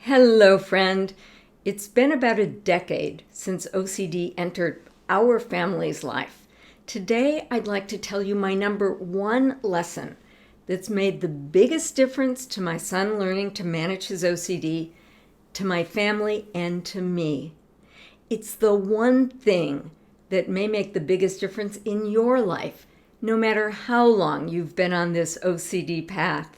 Hello, friend. It's been about a decade since OCD entered our family's life. Today, I'd like to tell you my number one lesson that's made the biggest difference to my son learning to manage his OCD, to my family, and to me. It's the one thing that may make the biggest difference in your life, no matter how long you've been on this OCD path.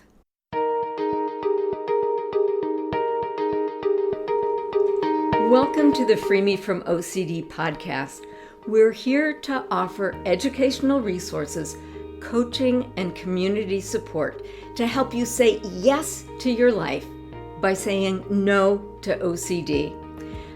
Welcome to the Me From OCD Podcast. We're here to offer educational resources, coaching, and community support to help you say yes to your life by saying no to OCD.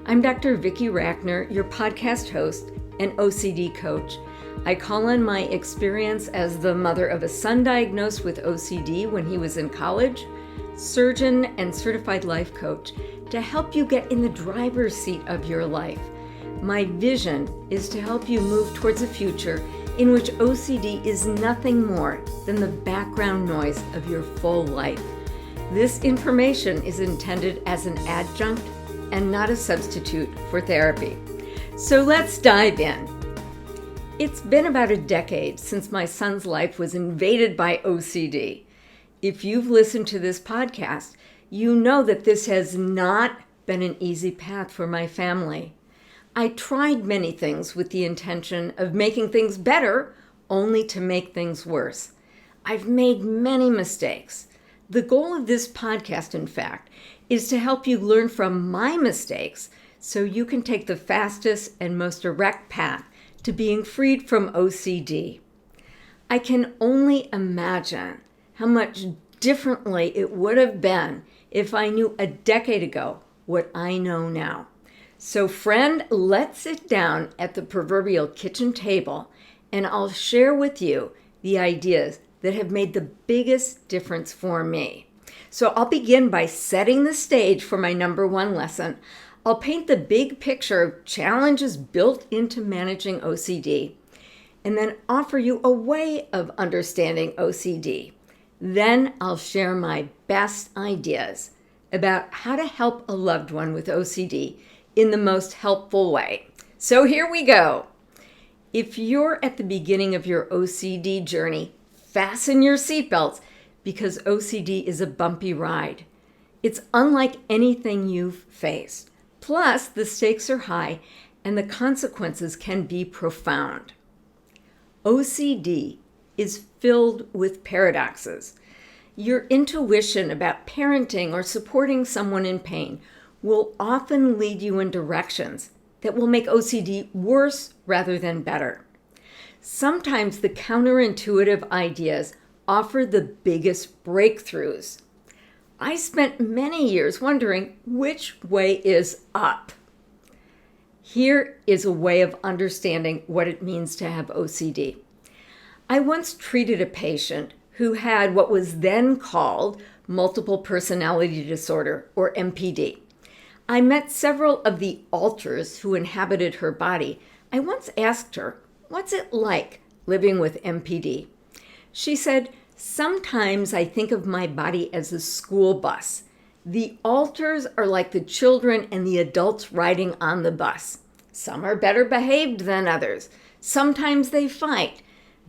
I'm Dr. Vicki Rackner, your podcast host and OCD coach. I call on my experience as the mother of a son diagnosed with OCD when he was in college, surgeon and certified life coach, to help you get in the driver's seat of your life. My vision is to help you move towards a future in which OCD is nothing more than the background noise of your full life. This information is intended as an adjunct and not a substitute for therapy. So let's dive in. It's been about a decade since my son's life was invaded by OCD. If you've listened to this podcast, you know that this has not been an easy path for my family. I tried many things with the intention of making things better, only to make things worse. I've made many mistakes. The goal of this podcast, in fact, is to help you learn from my mistakes so you can take the fastest and most direct path to being freed from OCD. I can only imagine how much differently it would have been if I knew a decade ago what I know now. So friend, let's sit down at the proverbial kitchen table and I'll share with you the ideas that have made the biggest difference for me. So I'll begin by setting the stage for my number one lesson. I'll paint the big picture of challenges built into managing OCD and then offer you a way of understanding OCD. Then I'll share my best ideas about how to help a loved one with OCD in the most helpful way. So here we go. If you're at the beginning of your OCD journey, fasten your seatbelts because OCD is a bumpy ride. It's unlike anything you've faced. Plus, the stakes are high and the consequences can be profound. OCD is filled with paradoxes. Your intuition about parenting or supporting someone in pain will often lead you in directions that will make OCD worse rather than better. Sometimes the counterintuitive ideas offer the biggest breakthroughs. I spent many years wondering which way is up. Here is a way of understanding what it means to have OCD. I once treated a patient who had what was then called multiple personality disorder, or MPD. I met several of the alters who inhabited her body. I once asked her, "What's it like living with MPD?" She said, "Sometimes I think of my body as a school bus. The alters are like the children and the adults riding on the bus. Some are better behaved than others. Sometimes they fight.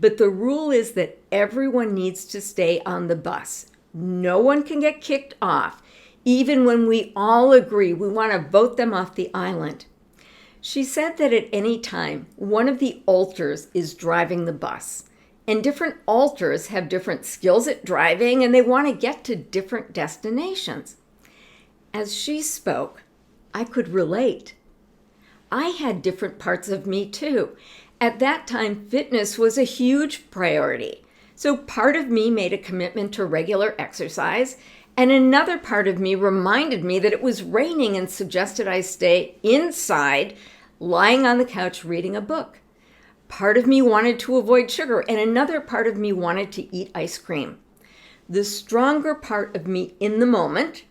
But the rule is that everyone needs to stay on the bus. No one can get kicked off, even when we all agree we want to vote them off the island." She said that at any time, one of the alters is driving the bus, and different alters have different skills at driving, and they want to get to different destinations. As she spoke, I could relate. I had different parts of me too. At that time, fitness was a huge priority. So part of me made a commitment to regular exercise, and another part of me reminded me that it was raining and suggested I stay inside, lying on the couch reading a book. Part of me wanted to avoid sugar, and another part of me wanted to eat ice cream. The stronger part of me in the moment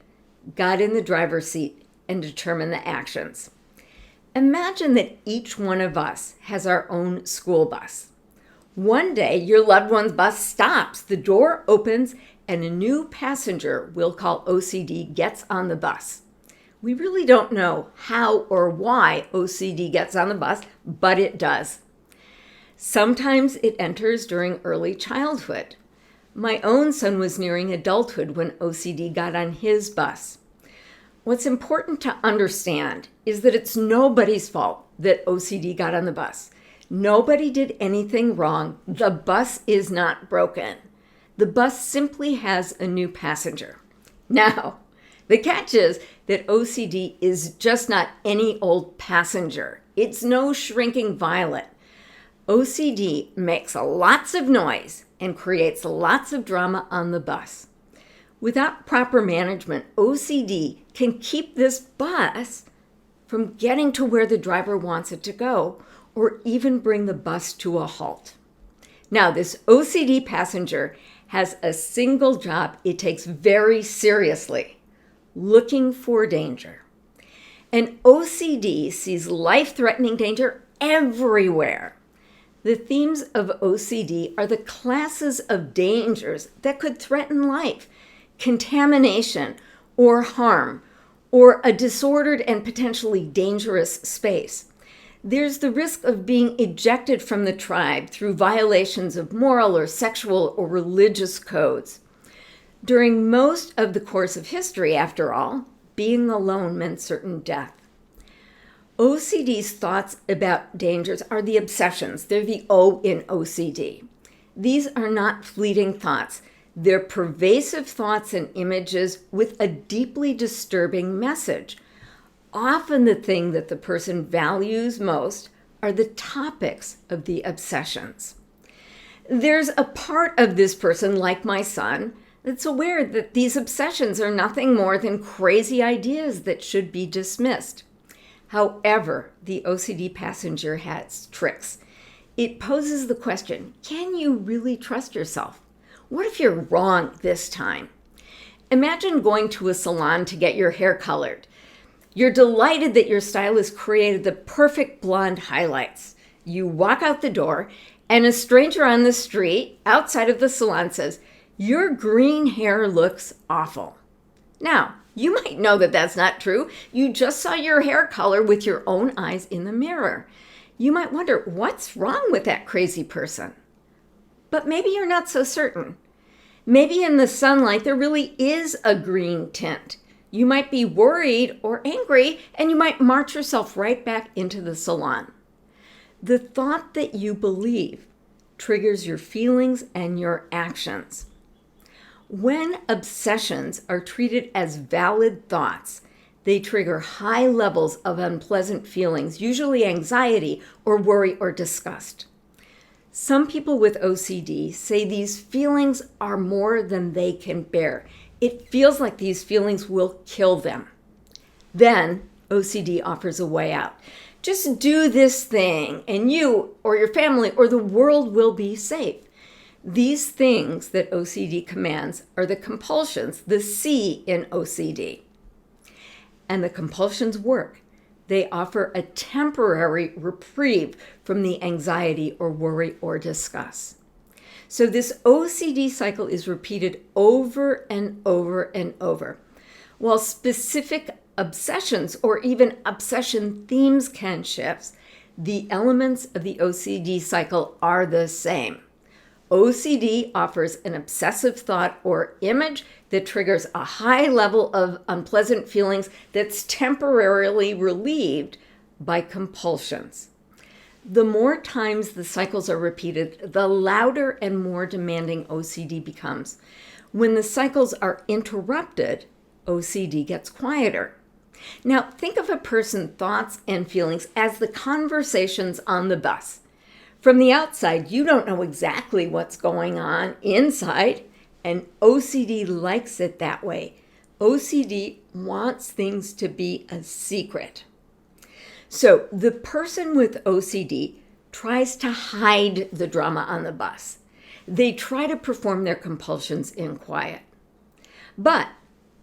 got in the driver's seat and determined the actions. Imagine that each one of us has our own school bus. One day, your loved one's bus stops, the door opens, and a new passenger we'll call OCD gets on the bus. We really don't know how or why OCD gets on the bus, but it does. Sometimes it enters during early childhood. My own son was nearing adulthood when OCD got on his bus. What's important to understand is that it's nobody's fault that OCD got on the bus. Nobody did anything wrong. The bus is not broken. The bus simply has a new passenger. Now, the catch is that OCD is just not any old passenger. It's no shrinking violet. OCD makes lots of noise and creates lots of drama on the bus. Without proper management, OCD can keep this bus from getting to where the driver wants it to go, or even bring the bus to a halt. Now, this OCD passenger has a single job it takes very seriously: looking for danger. And OCD sees life-threatening danger everywhere. The themes of OCD are the classes of dangers that could threaten life: contamination or harm, or a disordered and potentially dangerous space. There's the risk of being ejected from the tribe through violations of moral or sexual or religious codes. During most of the course of history, after all, being alone meant certain death. OCD's thoughts about dangers are the obsessions. They're the O in OCD. These are not fleeting thoughts. They're pervasive thoughts and images with a deeply disturbing message. Often the thing that the person values most are the topics of the obsessions. There's a part of this person, like my son, that's aware that these obsessions are nothing more than crazy ideas that should be dismissed. However, the OCD passenger has tricks. It poses the question, can you really trust yourself? What if you're wrong this time? Imagine going to a salon to get your hair colored. You're delighted that your stylist created the perfect blonde highlights. You walk out the door, and a stranger on the street outside of the salon says, "Your green hair looks awful." Now, you might know that that's not true. You just saw your hair color with your own eyes in the mirror. You might wonder, what's wrong with that crazy person? But maybe you're not so certain. Maybe in the sunlight there really is a green tint. You might be worried or angry, and you might march yourself right back into the salon. The thought that you believe triggers your feelings and your actions. When obsessions are treated as valid thoughts, they trigger high levels of unpleasant feelings, usually anxiety or worry or disgust. Some people with OCD say these feelings are more than they can bear. It feels like these feelings will kill them. Then OCD offers a way out. Just do this thing, and you or your family or the world will be safe. These things that OCD commands are the compulsions, the C in OCD. And the compulsions work. They offer a temporary reprieve from the anxiety or worry or disgust. So this OCD cycle is repeated over and over and over. While specific obsessions or even obsession themes can shift, the elements of the OCD cycle are the same. OCD offers an obsessive thought or image that triggers a high level of unpleasant feelings that's temporarily relieved by compulsions. The more times the cycles are repeated, the louder and more demanding OCD becomes. When the cycles are interrupted, OCD gets quieter. Now, think of a person's thoughts and feelings as the conversations on the bus. From the outside, you don't know exactly what's going on inside, and OCD likes it that way. OCD wants things to be a secret. So the person with OCD tries to hide the drama on the bus. They try to perform their compulsions in quiet. But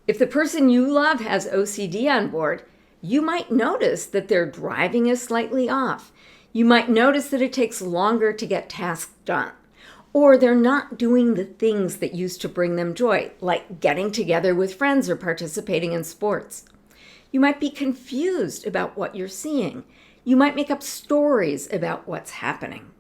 if the person you love has OCD on board, you might notice that their driving is slightly off. You might notice that it takes longer to get tasks done, or they're not doing the things that used to bring them joy, like getting together with friends or participating in sports. You might be confused about what you're seeing. You might make up stories about what's happening.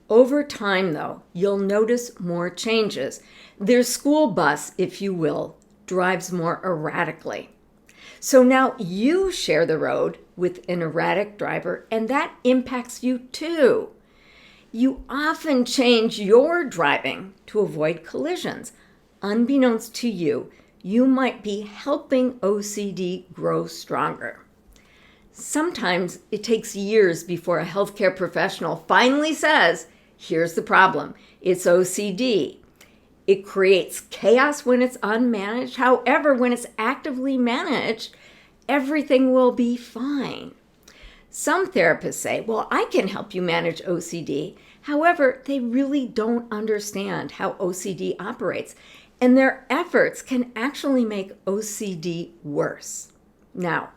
Over time, though, you'll notice more changes. Their school bus, if you will, drives more erratically. So now you share the road with an erratic driver, and that impacts you too. You often change your driving to avoid collisions. Unbeknownst to you, you might be helping OCD grow stronger. Sometimes it takes years before a healthcare professional finally says, here's the problem, it's OCD. It creates chaos when it's unmanaged. However, when it's actively managed, everything will be fine. Some therapists say, well, I can help you manage OCD. However, they really don't understand how OCD operates, and their efforts can actually make OCD worse. Now,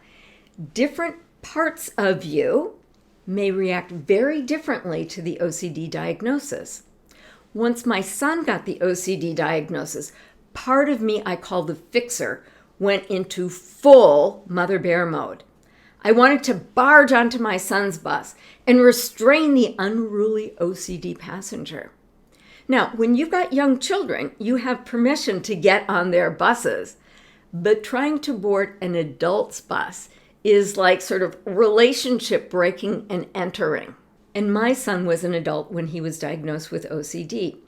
different parts of you may react very differently to the OCD diagnosis. Once my son got the OCD diagnosis, part of me I call the fixer went into full mother bear mode. I wanted to barge onto my son's bus and restrain the unruly OCD passenger. Now, when you've got young children, you have permission to get on their buses, but trying to board an adult's bus is like sort of relationship breaking and entering. And my son was an adult when he was diagnosed with OCD.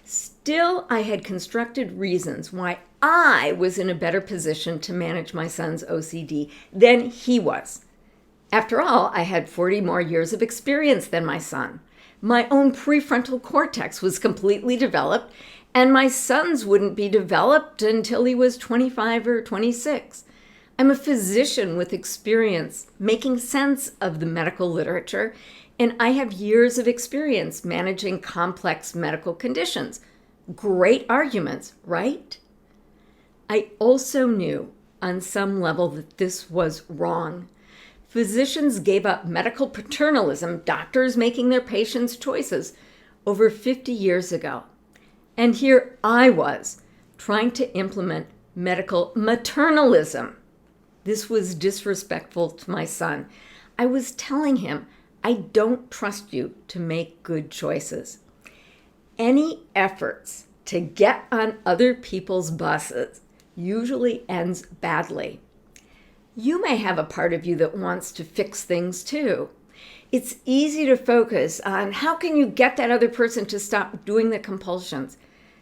Still, I had constructed reasons why I was in a better position to manage my son's OCD than he was. After all, I had 40 more years of experience than my son. My own prefrontal cortex was completely developed, and my son's wouldn't be developed until he was 25 or 26. I'm a physician with experience making sense of the medical literature, and I have years of experience managing complex medical conditions. Great arguments, right? I also knew on some level that this was wrong. Physicians gave up medical paternalism, doctors making their patients' choices, over 50 years ago. And here I was, trying to implement medical maternalism. This was disrespectful to my son. I was telling him, I don't trust you to make good choices. Any efforts to get on other people's buses usually ends badly. You may have a part of you that wants to fix things too. It's easy to focus on how can you get that other person to stop doing the compulsions,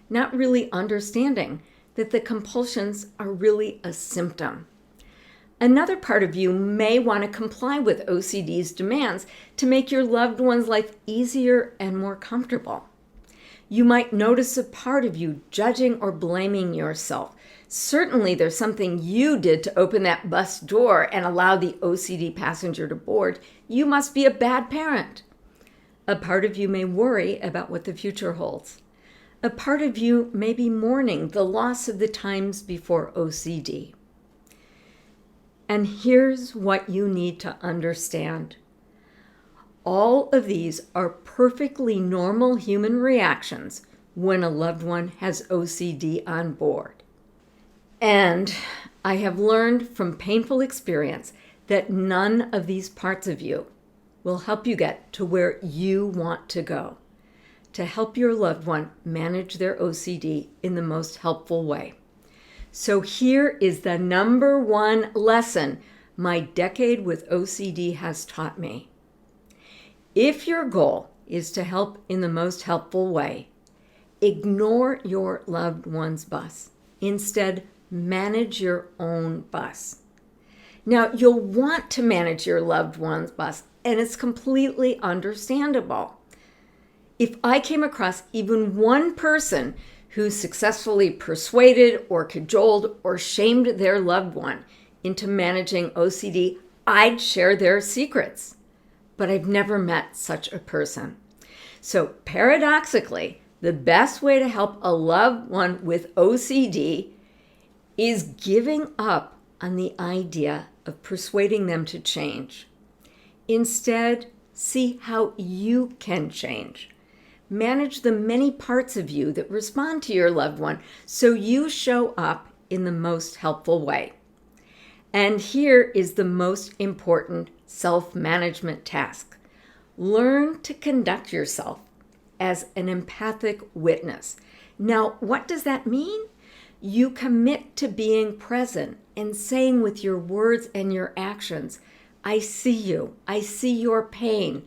not really understanding that the compulsions are really a symptom. Another part of you may want to comply with OCD's demands to make your loved one's life easier and more comfortable. You might notice a part of you judging or blaming yourself. Certainly there's something you did to open that bus door and allow the OCD passenger to board. You must be a bad parent. A part of you may worry about what the future holds. A part of you may be mourning the loss of the times before OCD. And here's what you need to understand. All of these are perfectly normal human reactions when a loved one has OCD on board. And I have learned from painful experience that none of these parts of you will help you get to where you want to go, to help your loved one manage their OCD in the most helpful way. So here is the number one lesson my decade with OCD has taught me. If your goal is to help in the most helpful way, ignore your loved one's bus. Instead, manage your own bus. Now, you'll want to manage your loved one's bus, and it's completely understandable. If I came across even one person who successfully persuaded or cajoled or shamed their loved one into managing OCD, I'd share their secrets. But I've never met such a person. So paradoxically, the best way to help a loved one with OCD is giving up on the idea of persuading them to change. Instead, see how you can change. Manage the many parts of you that respond to your loved one so you show up in the most helpful way. And here is the most important self-management task. Learn to conduct yourself as an empathic witness. Now, what does that mean? You commit to being present and saying with your words and your actions, I see you. I see your pain.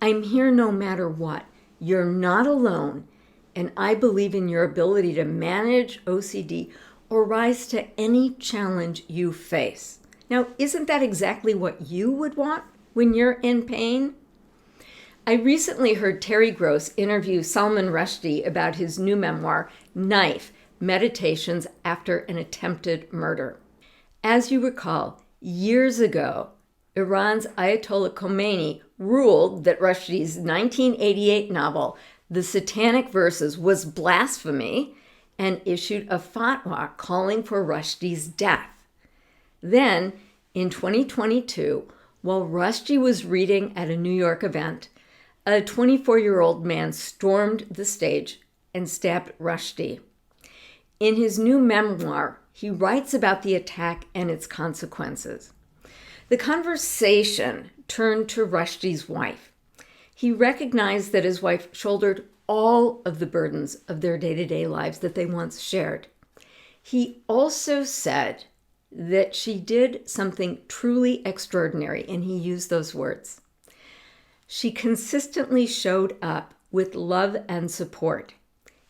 I'm here no matter what. You're not alone. And I believe in your ability to manage OCD or rise to any challenge you face. Now, isn't that exactly what you would want when you're in pain? I recently heard Terry Gross interview Salman Rushdie about his new memoir, Knife: Meditations After an Attempted Murder. As you recall, years ago, Iran's Ayatollah Khomeini ruled that Rushdie's 1988 novel, The Satanic Verses, was blasphemy and issued a fatwa calling for Rushdie's death. Then, in 2022, while Rushdie was reading at a New York event, a 24-year-old man stormed the stage and stabbed Rushdie. In his new memoir, he writes about the attack and its consequences. The conversation turned to Rushdie's wife. He recognized that his wife shouldered all of the burdens of their day-to-day lives that they once shared. He also said that she did something truly extraordinary, and he used those words. She consistently showed up with love and support.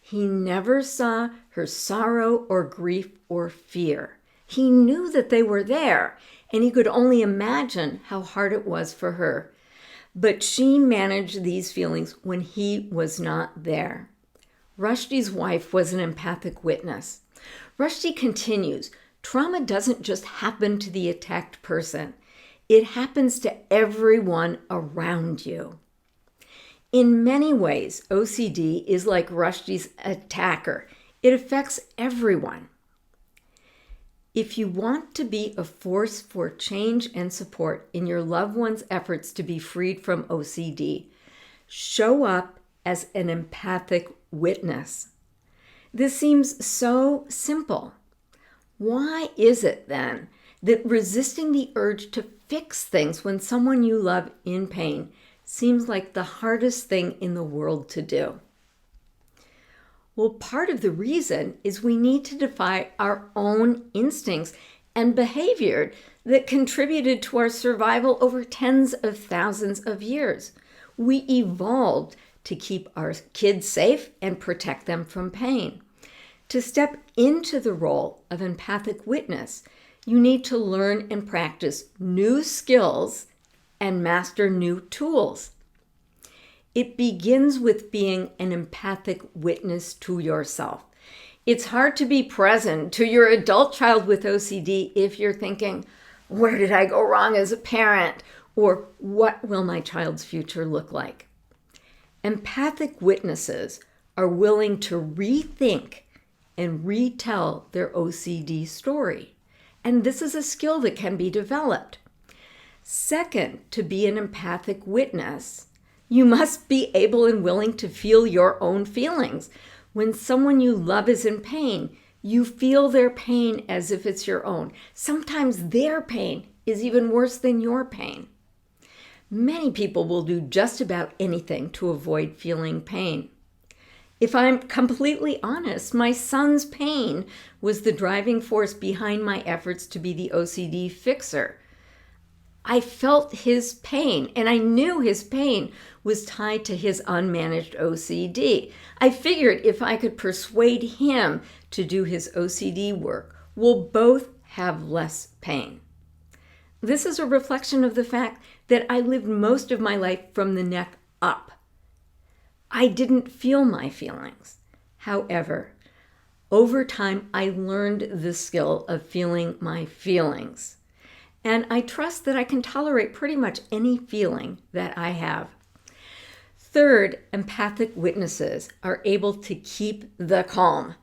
He never saw her sorrow or grief or fear. He knew that they were there, and he could only imagine how hard it was for her. But she managed these feelings when he was not there. Rushdie's wife was an empathic witness. Rushdie continues, trauma doesn't just happen to the attacked person. It happens to everyone around you. In many ways, OCD is like Rushdie's attacker. It affects everyone. If you want to be a force for change and support in your loved one's efforts to be freed from OCD, show up as an empathic witness. This seems so simple. Why is it then that resisting the urge to fix things when someone you love in pain seems like the hardest thing in the world to do? Well, part of the reason is we need to defy our own instincts and behavior that contributed to our survival over tens of thousands of years. We evolved to keep our kids safe and protect them from pain. To step into the role of empathic witness, you need to learn and practice new skills and master new tools. It begins with being an empathic witness to yourself. It's hard to be present to your adult child with OCD if you're thinking, where did I go wrong as a parent? Or what will my child's future look like? Empathic witnesses are willing to rethink and retell their OCD story. And this is a skill that can be developed. Second, to be an empathic witness, you must be able and willing to feel your own feelings. When someone you love is in pain, you feel their pain as if it's your own. Sometimes their pain is even worse than your pain. Many people will do just about anything to avoid feeling pain. If I'm completely honest, my son's pain was the driving force behind my efforts to be the OCD fixer. I felt his pain, and I knew his pain was tied to his unmanaged OCD. I figured if I could persuade him to do his OCD work, we'll both have less pain. This is a reflection of the fact that I lived most of my life from the neck up. I didn't feel my feelings. However, over time, I learned the skill of feeling my feelings. And I trust that I can tolerate pretty much any feeling that I have. Third, empathic witnesses are able to keep the calm.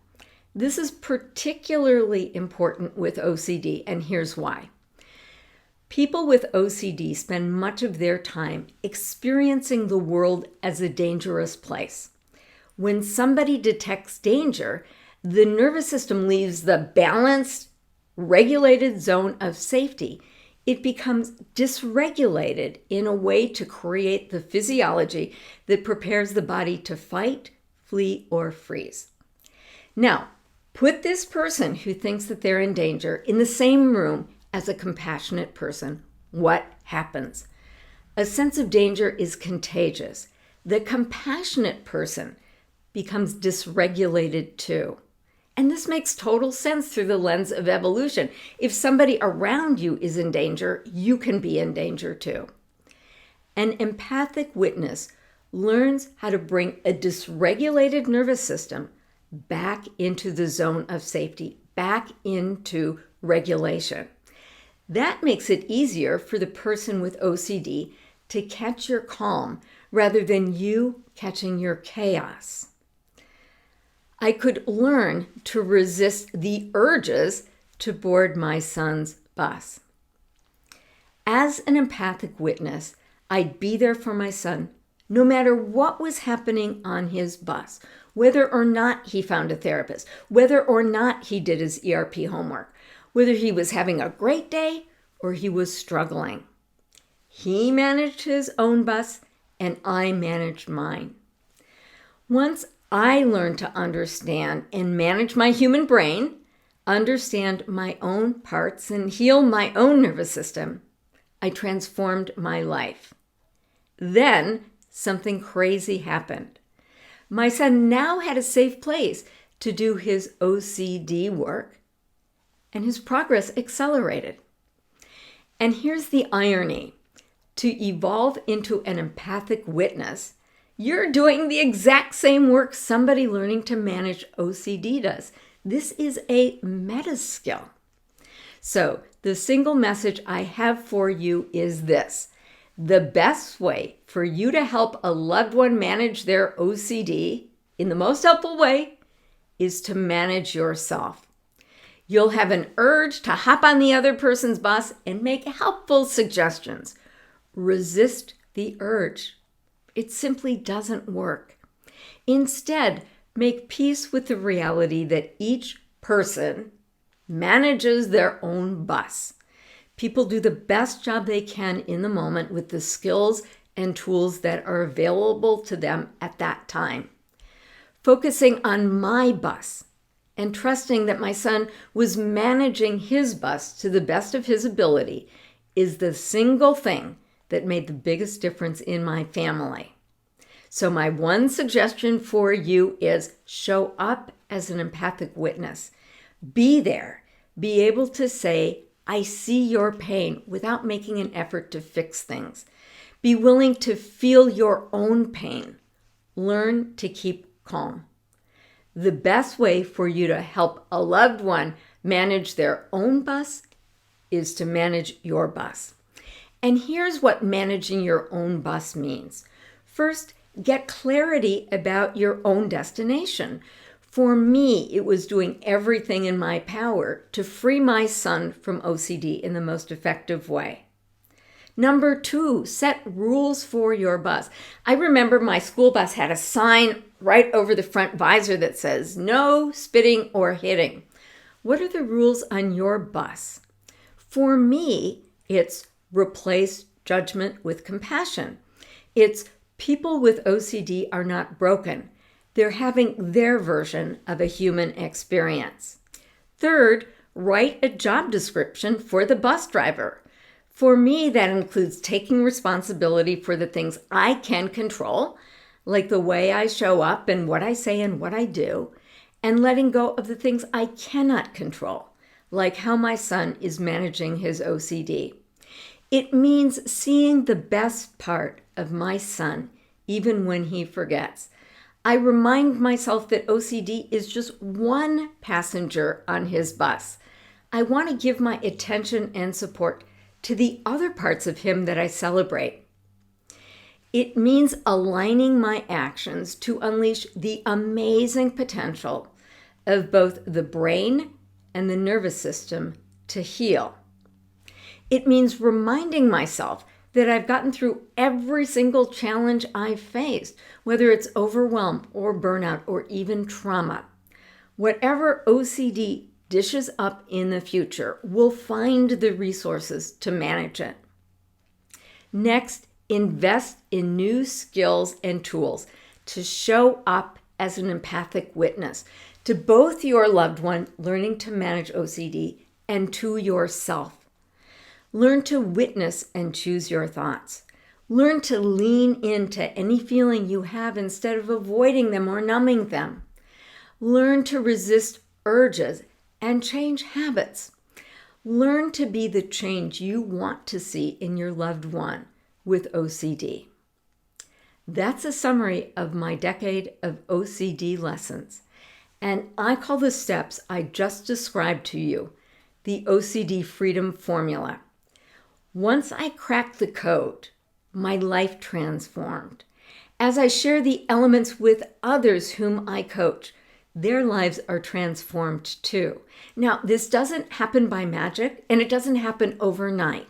This is particularly important with OCD, and here's why. People with OCD spend much of their time experiencing the world as a dangerous place. When somebody detects danger, the nervous system leaves the balanced regulated zone of safety, it becomes dysregulated in a way to create the physiology that prepares the body to fight, flee, or freeze. Now, put this person who thinks that they're in danger in the same room as a compassionate person. What happens? A sense of danger is contagious. The compassionate person becomes dysregulated too. And this makes total sense through the lens of evolution. If somebody around you is in danger, you can be in danger too. An empathic witness learns how to bring a dysregulated nervous system back into the zone of safety, back into regulation. That makes it easier for the person with OCD to catch your calm rather than you catching your chaos. I could learn to resist the urges to board my son's bus. As an empathic witness, I'd be there for my son no matter what was happening on his bus, whether or not he found a therapist, whether or not he did his ERP homework, whether he was having a great day or he was struggling. He managed his own bus and I managed mine. Once I learned to understand and manage my human brain, understand my own parts, and heal my own nervous system, I transformed my life. Then something crazy happened. My son now had a safe place to do his OCD work, and his progress accelerated. And here's the irony. To evolve into an empathic witness, you're doing the exact same work somebody learning to manage OCD does. This is a meta skill. So the single message I have for you is this. The best way for you to help a loved one manage their OCD in the most helpful way is to manage yourself. You'll have an urge to hop on the other person's bus and make helpful suggestions. Resist the urge. It simply doesn't work. Instead, make peace with the reality that each person manages their own bus. People do the best job they can in the moment with the skills and tools that are available to them at that time. Focusing on my bus and trusting that my son was managing his bus to the best of his ability is the single thing that made the biggest difference in my family. So my one suggestion for you is show up as an empathic witness. Be there. Be able to say, I see your pain without making an effort to fix things. Be willing to feel your own pain. Learn to keep calm. The best way for you to help a loved one manage their own bus is to manage your bus. And here's what managing your own bus means. First, get clarity about your own destination. For me, it was doing everything in my power to free my son from OCD in the most effective way. Number 2, set rules for your bus. I remember my school bus had a sign right over the front visor that says, no spitting or hitting. What are the rules on your bus? For me, it's replace judgment with compassion. It's people with OCD are not broken. They're having their version of a human experience. Third, write a job description for the bus driver. For me, that includes taking responsibility for the things I can control, like the way I show up and what I say and what I do, and letting go of the things I cannot control, like how my son is managing his OCD. It means seeing the best part of my son, even when he forgets. I remind myself that OCD is just one passenger on his bus. I want to give my attention and support to the other parts of him that I celebrate. It means aligning my actions to unleash the amazing potential of both the brain and the nervous system to heal. It means reminding myself that I've gotten through every single challenge I've faced, whether it's overwhelm or burnout or even trauma. Whatever OCD dishes up in the future will find the resources to manage it. Next, invest in new skills and tools to show up as an empathic witness to both your loved one learning to manage OCD and to yourself. Learn to witness and choose your thoughts. Learn to lean into any feeling you have instead of avoiding them or numbing them. Learn to resist urges and change habits. Learn to be the change you want to see in your loved one with OCD. That's a summary of my decade of OCD lessons, and I call the steps I just described to you the OCD Freedom Formula. Once I cracked the code, my life transformed. As I share the elements with others whom I coach, their lives are transformed too. Now, this doesn't happen by magic, and it doesn't happen overnight.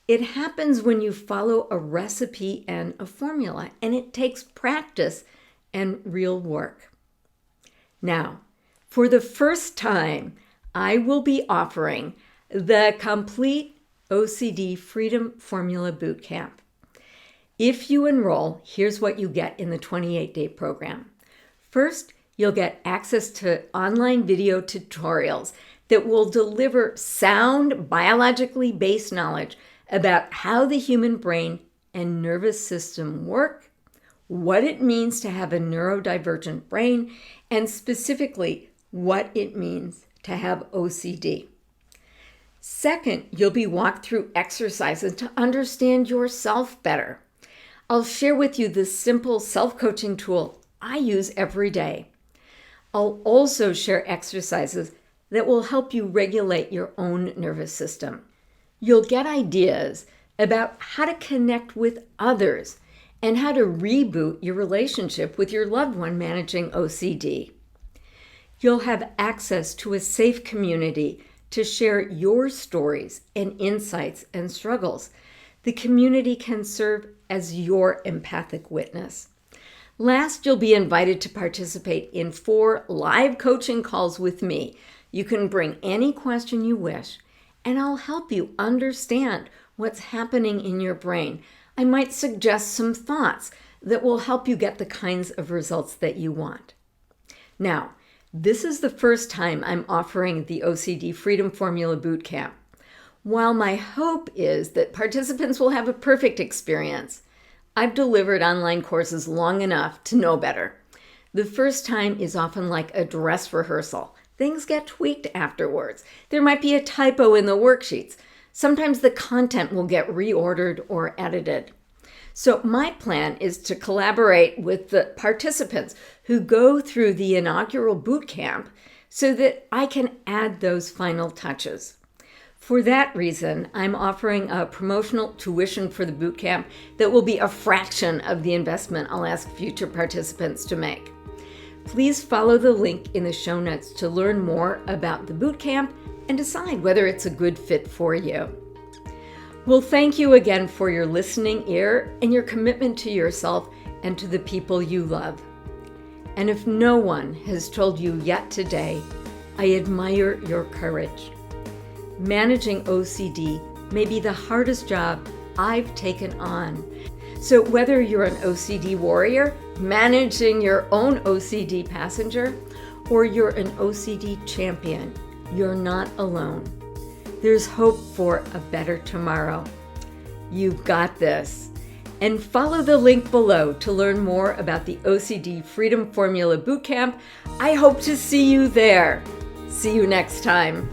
It happens when you follow a recipe and a formula, and it takes practice and real work. Now, for the first time, I will be offering the complete OCD Freedom Formula Bootcamp. If you enroll, here's what you get in the 28-day program. First, you'll get access to online video tutorials that will deliver sound, biologically based knowledge about how the human brain and nervous system work, what it means to have a neurodivergent brain, and specifically what it means to have OCD. Second, you'll be walked through exercises to understand yourself better. I'll share with you the simple self-coaching tool I use every day. I'll also share exercises that will help you regulate your own nervous system. You'll get ideas about how to connect with others and how to reboot your relationship with your loved one managing OCD. You'll have access to a safe community to share your stories and insights and struggles. The community can serve as your empathic witness. Last, you'll be invited to participate in 4 live coaching calls with me. You can bring any question you wish, and I'll help you understand what's happening in your brain. I might suggest some thoughts that will help you get the kinds of results that you want. Now, this is the first time I'm offering the OCD Freedom Formula Bootcamp. While my hope is that participants will have a perfect experience, I've delivered online courses long enough to know better. The first time is often like a dress rehearsal. Things get tweaked afterwards. There might be a typo in the worksheets. Sometimes the content will get reordered or edited. So my plan is to collaborate with the participants who go through the inaugural boot camp so that I can add those final touches. For that reason, I'm offering a promotional tuition for the boot camp that will be a fraction of the investment I'll ask future participants to make. Please follow the link in the show notes to learn more about the boot camp and decide whether it's a good fit for you. Well, thank you again for your listening ear and your commitment to yourself and to the people you love. And if no one has told you yet today, I admire your courage. Managing OCD may be the hardest job I've taken on. So whether you're an OCD warrior, managing your own OCD passenger, or you're an OCD champion, you're not alone. There's hope for a better tomorrow. You've got this. And follow the link below to learn more about the OCD Freedom Formula Bootcamp. I hope to see you there. See you next time.